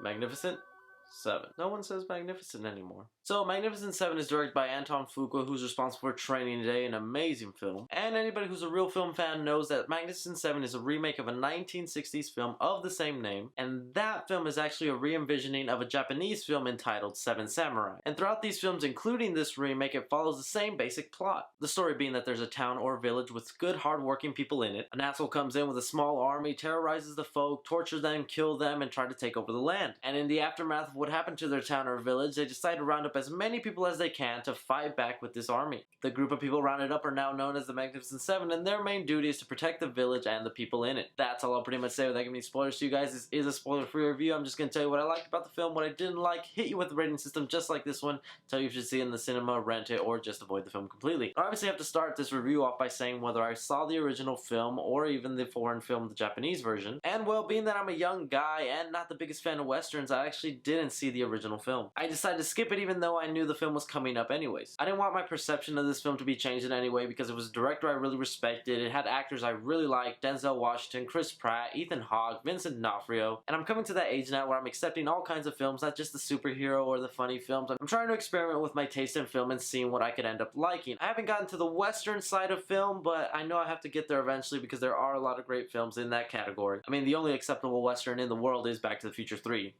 Magnificent 7. No one says Magnificent anymore. So, Magnificent 7 is directed by Antoine Fuqua, who's responsible for Training Day, an amazing film. And anybody who's a real film fan knows that Magnificent 7 is a remake of a 1960s film of the same name, and that film is actually a re-envisioning of a Japanese film entitled Seven Samurai. And throughout these films, including this remake, it follows the same basic plot. The story being that there's a town or village with good, hard-working people in it. An asshole comes in with a small army, terrorizes the folk, tortures them, kill them, and try to take over the land. And in the aftermath of what happened to their town or village, they decide to round up as many people as they can to fight back with this army. The group of people rounded up are now known as the Magnificent Seven, and their main duty is to protect the village and the people in it. That's all I'll pretty much say without giving any spoilers to you guys. This is a spoiler-free review. I'm just going to tell you what I liked about the film, what I didn't like, hit you with the rating system just like this one, tell you if you should see it in the cinema, rent it, or just avoid the film completely. I obviously have to start this review off by saying whether I saw the original film or even the foreign film, the Japanese version. And well, being that I'm a young guy and not the biggest fan of westerns, I actually didn't see the original film. I decided to skip it even though I knew the film was coming up anyways. I didn't want my perception of this film to be changed in any way because it was a director I really respected, it had actors I really liked, Denzel Washington, Pratt, Ethan Hawke, Vincent D'Onofrio, and I'm coming to that age now where I'm accepting all kinds of films, not just the superhero or the funny films. I'm trying to experiment with my taste in film and seeing what I could end up liking. I haven't gotten to the western side of film, but I know I have to get there eventually because there are a lot of great films in that category. I mean, the only acceptable western in the world is Back to the Future 3.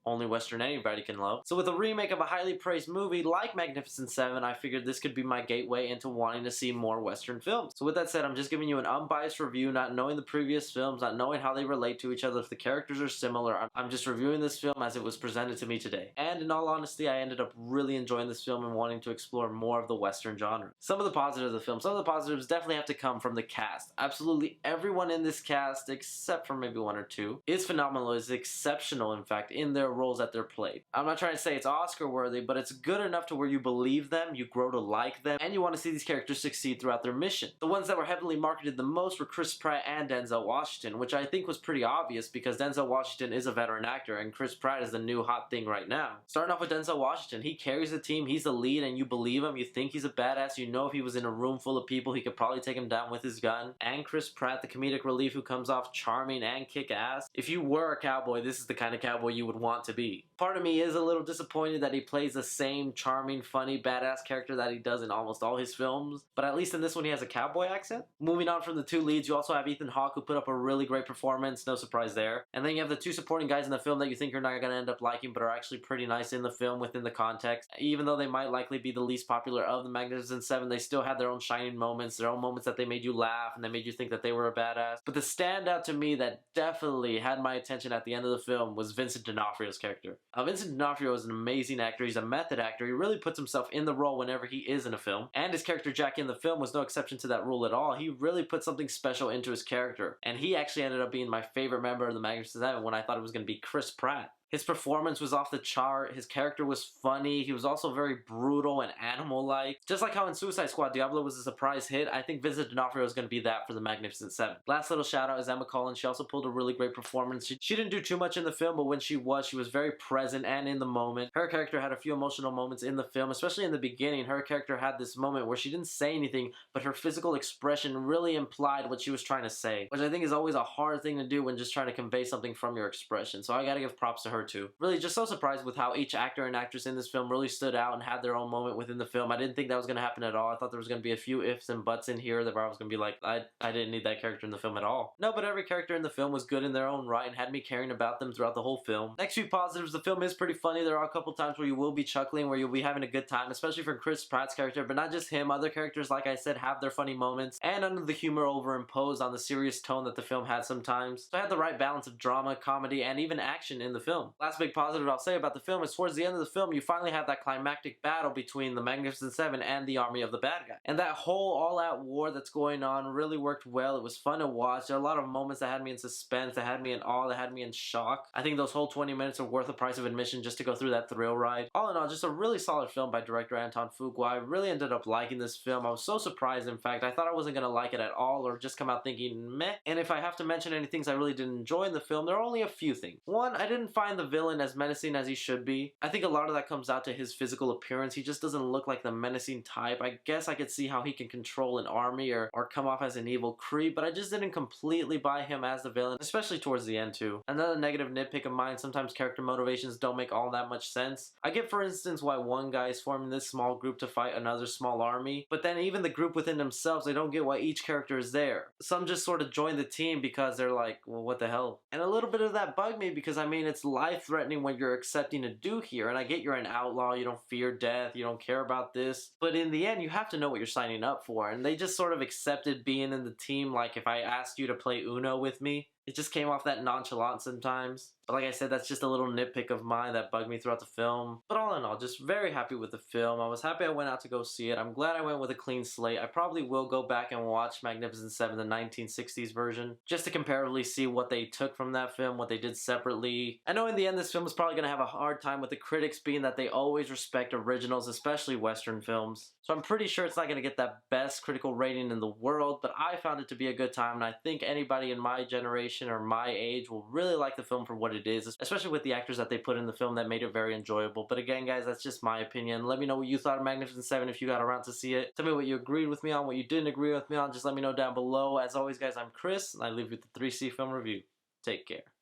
Only western anybody can love. So with a remake of a highly praised movie like Magnificent 7, I figured this could be my gateway into wanting to see more western films. So with that said, I'm just giving you an unbiased review, not knowing the previous films, not knowing how they relate to each other, if the characters are similar. I'm just reviewing this film as it was presented to me today. And in all honesty, I ended up really enjoying this film and wanting to explore more of the western genre. Some of the positives of the film, some of the positives definitely have to come from the cast. Absolutely everyone in this cast, except for maybe one or two, is phenomenal, is exceptional in fact, in their roles that they're played. I'm not trying to say it's Oscar worthy, but it's good enough to where you believe them, you grow to like them, and you want to see these characters succeed throughout their mission. The ones that were heavily marketed the most were Pratt and Denzel Washington, which I think was pretty obvious because Denzel Washington is a veteran actor and Pratt is the new hot thing right now. Starting off with Denzel Washington, he carries the team, he's the lead and you believe him, you think he's a badass, you know if he was in a room full of people he could probably take him down with his gun. And Pratt, the comedic relief who comes off charming and kick-ass. If you were a cowboy, this is the kind of cowboy you would want to be. Part of me is a little disappointed that he plays the same charming, funny, badass character that he does in almost all his films, but at least in this one he has a cowboy accent. Moving on from the two leads, you also have Ethan Hawke who put up a really great performance, no surprise there. And then you have the two supporting guys in the film that you think you're not going to end up liking but are actually pretty nice in the film within the context. Even though they might likely be the least popular of the Magnificent Seven, they still had their own shining moments, their own moments that they made you laugh and they made you think that they were a badass. But the standout to me that definitely had my attention at the end of the film was Vincent D'Onofrio's character. Vincent D'Onofrio is an amazing actor, he's a method actor, he really puts himself in the role whenever he is in a film, and his character Jack in the film was no exception to that rule at all. He really put something special into his character, and he actually ended up being my favorite member of the Magnificent Seven when I thought it was going to be Pratt. His performance was off the chart, his character was funny, he was also very brutal and animal-like. Just like how in Suicide Squad Diablo was a surprise hit, I think Vincent D'Onofrio is going to be that for the Magnificent Seven. Last little shout out is Emma Cullen. She also pulled a really great performance. She didn't do too much in the film, but when she was very present and in the moment. Her character had a few emotional moments in the film, especially in the beginning. Her character had this moment where she didn't say anything, but her physical expression really implied what she was trying to say, which I think is always a hard thing to do when just trying to convey something from your expression. So I gotta give props to her too. Really just so surprised with how each actor and actress in this film really stood out and had their own moment within the film. I didn't think that was going to happen at all. I thought there was going to be a few ifs and buts in here that where I was going to be like, I didn't need that character in the film at all. No, but every character in the film was good in their own right and had me caring about them throughout the whole film. Next few positives, the film is pretty funny. There are a couple times where you will be chuckling, where you'll be having a good time, especially for Pratt's character, but not just him. Other characters, like I said, have their funny moments, and under the humor overimposed on the serious tone that the film had sometimes. So I had the right balance of drama, comedy, and even action in the film. Last big positive I'll say about the film is towards the end of the film, you finally have that climactic battle between the Magnificent Seven and the army of the bad guy. And that whole all-out war that's going on really worked well. It was fun to watch. There are a lot of moments that had me in suspense, that had me in awe, that had me in shock. I think those whole 20 minutes are worth the price of admission just to go through that thrill ride. All in all, just a really solid film by director Antoine Fuqua. I really ended up liking this film. I was so surprised, in fact. I thought I wasn't going to like it at all or just come out thinking meh. And if I have to mention any things I really didn't enjoy in the film, there are only a few things. One, I didn't find find the villain as menacing as he should be. I think a lot of that comes out to his physical appearance. He just doesn't look like the menacing type. I guess I could see how he can control an army or come off as an evil creep, but I just didn't completely buy him as the villain, especially towards the end too. Another negative nitpick of mine, sometimes character motivations don't make all that much sense. I get, for instance, why one guy is forming this small group to fight another small army, but then even the group within themselves, they don't get why each character is there. Some just sort of join the team because they're like, well, what the hell? And a little bit of that bugged me because, I mean, it's life-threatening what you're accepting to do here, and I get you're an outlaw, you don't fear death, you don't care about this, but in the end, you have to know what you're signing up for, and they just sort of accepted being in the team like if I asked you to play Uno with me. It just came off that nonchalant sometimes. But like I said, that's just a little nitpick of mine that bugged me throughout the film. But all in all, just very happy with the film. I was happy I went out to go see it. I'm glad I went with a clean slate. I probably will go back and watch Magnificent Seven, the 1960s version, just to comparatively see what they took from that film, what they did separately. I know in the end this film is probably going to have a hard time with the critics, being that they always respect originals, especially Western films. So I'm pretty sure it's not going to get that best critical rating in the world, but I found it to be a good time, and I think anybody in my generation or my age will really like the film for what it is, especially with the actors that they put in the film that made it very enjoyable. But again, guys, that's just my opinion. Let me know what you thought of Magnificent Seven if you got around to see it. Tell me what you agreed with me on, what you didn't agree with me on. Just let me know down below. As always, guys, I'm Chris, and I leave you with the 3C Film Review. Take care.